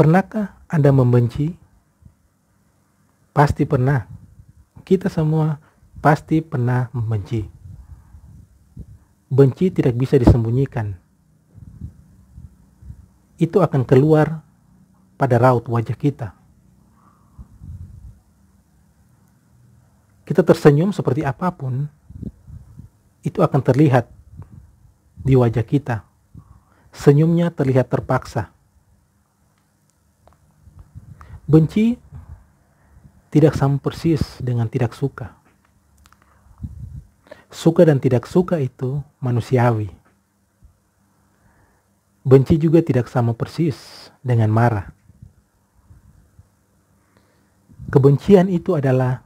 Pernahkah Anda membenci? Pasti pernah. Kita semua pasti pernah membenci. Benci tidak bisa disembunyikan. Itu akan keluar pada raut wajah kita. Kita tersenyum seperti apapun, itu akan terlihat di wajah kita. Senyumnya terlihat terpaksa. Benci tidak sama persis dengan tidak suka. Suka dan tidak suka itu manusiawi. Benci juga tidak sama persis dengan marah. Kebencian itu adalah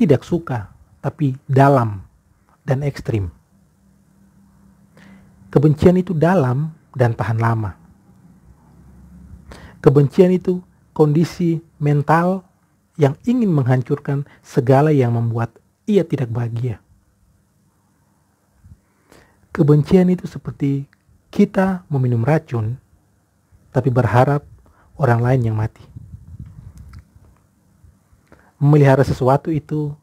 tidak suka, tapi dalam dan ekstrim. Kebencian itu dalam dan tahan lama. Kebencian itu kondisi mental yang ingin menghancurkan segala yang membuat ia tidak bahagia. Kebencian itu seperti kita meminum racun, tapi berharap orang lain yang mati. Memelihara sesuatu itu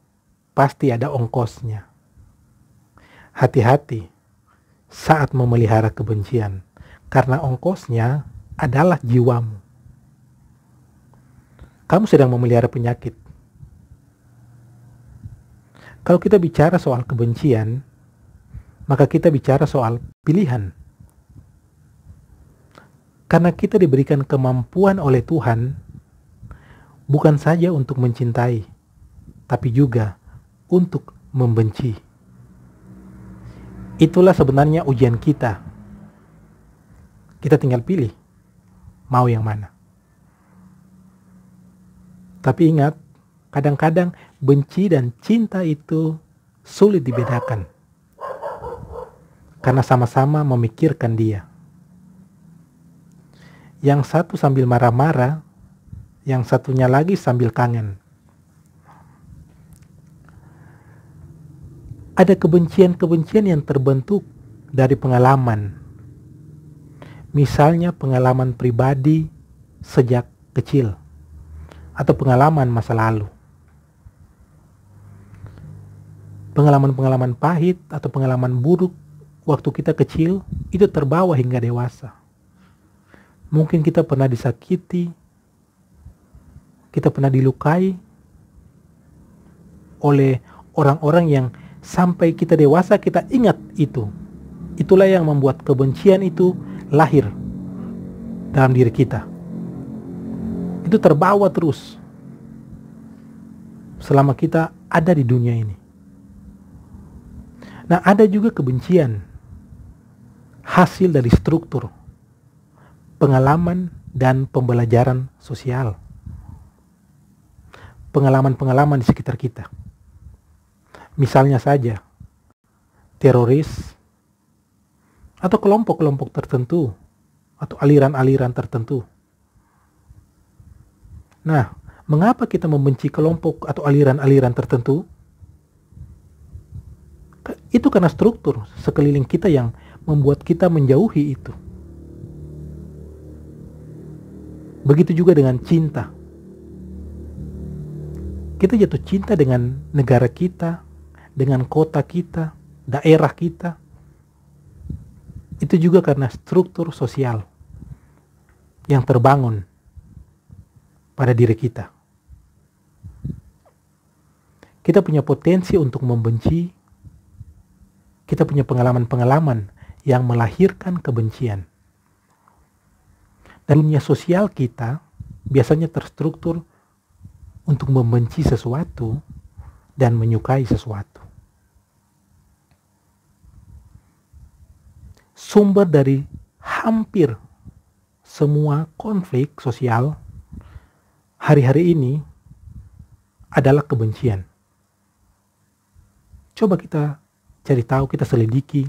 pasti ada ongkosnya. Hati-hati saat memelihara kebencian, karena ongkosnya adalah jiwamu. Kamu sedang memelihara penyakit. Kalau kita bicara soal kebencian, maka kita bicara soal pilihan. Karena kita diberikan kemampuan oleh Tuhan, bukan saja untuk mencintai, tapi juga untuk membenci. Itulah sebenarnya ujian kita. Kita tinggal pilih, mau yang mana. Tapi ingat, kadang-kadang benci dan cinta itu sulit dibedakan. Karena sama-sama memikirkan dia. Yang satu sambil marah-marah, yang satunya lagi sambil kangen. Ada kebencian-kebencian yang terbentuk dari pengalaman. Misalnya pengalaman pribadi sejak kecil. Atau pengalaman masa lalu. Pengalaman-pengalaman pahit atau pengalaman buruk waktu kita kecil itu terbawa hingga dewasa. Mungkin kita pernah disakiti, kita pernah dilukai oleh orang-orang yang sampai kita dewasa kita ingat itu. Itulah yang membuat kebencian itu lahir dalam diri kita. Itu terbawa terus selama kita ada di dunia ini. Nah, ada juga kebencian hasil dari struktur, pengalaman, dan pembelajaran sosial. Pengalaman-pengalaman di sekitar kita. Misalnya saja, teroris, atau kelompok-kelompok tertentu, atau aliran-aliran tertentu. Nah, mengapa kita membenci kelompok atau aliran-aliran tertentu? Itu karena struktur sekeliling kita yang membuat kita menjauhi itu. Begitu juga dengan cinta. Kita jatuh cinta dengan negara kita, dengan kota kita, daerah kita. Itu juga karena struktur sosial yang terbangun pada diri kita. Kita punya potensi untuk membenci. Kita punya pengalaman-pengalaman yang melahirkan kebencian. Dan dunia sosial kita biasanya terstruktur untuk membenci sesuatu dan menyukai sesuatu. Sumber dari hampir semua konflik sosial hari-hari ini adalah kebencian. Coba kita cari tahu, kita selidiki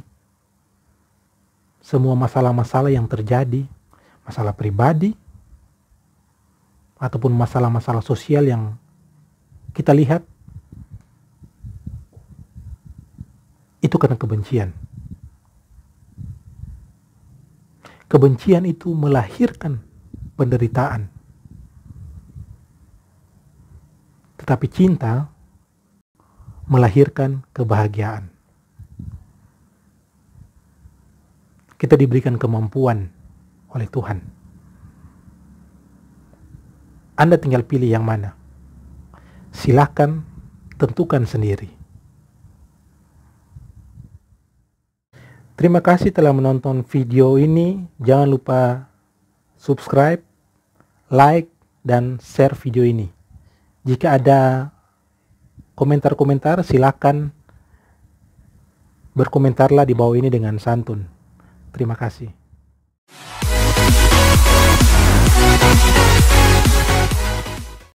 semua masalah-masalah yang terjadi, masalah pribadi, ataupun masalah-masalah sosial yang kita lihat, itu karena kebencian. Kebencian itu melahirkan penderitaan. Tetapi cinta melahirkan kebahagiaan. Kita diberikan kemampuan oleh Tuhan. Anda tinggal pilih yang mana. Silakan tentukan sendiri. Terima kasih telah menonton video ini. Jangan lupa subscribe, like, dan share video ini. Jika ada komentar-komentar, silakan berkomentarlah di bawah ini dengan santun. Terima kasih.